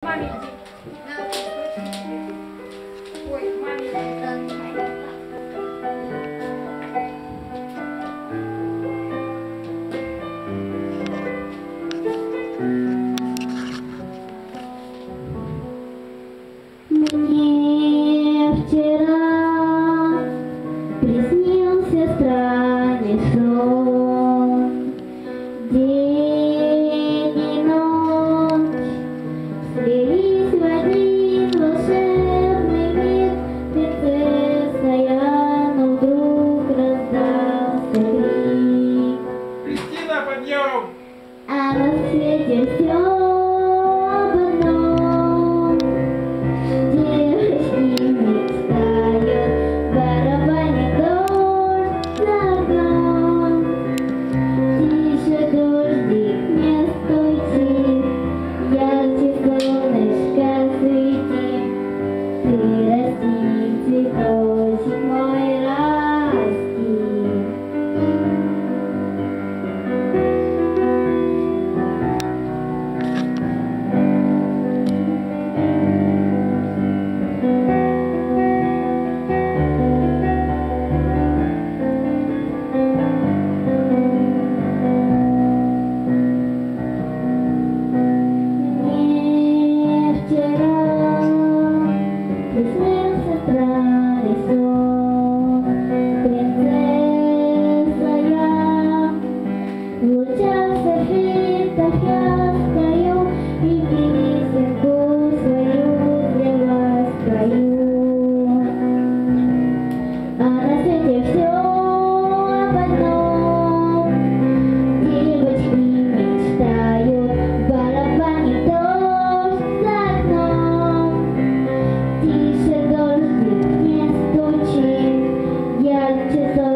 Маме иди. Ой, маме иди. Мне вчера приснился странный сон. День и ночь слились в один волшебный миг. Принцесса я, но вдруг раздался крик. Кристина, подъем! А на свете все об одном. Девочки мечтают, барабанит дождь за окном. Тише дождик не стучит, ярче солнышко светит. Ты расти, цветочек мой, расти. Мне вчера приснился странный сон. Принцесса я, в лучах софитов я стою и песенку свою для вас пою. А на свете все об одном. Девочки мечтают, барабанит дождь за окном. Тише дождик не стучит, ярче солнышко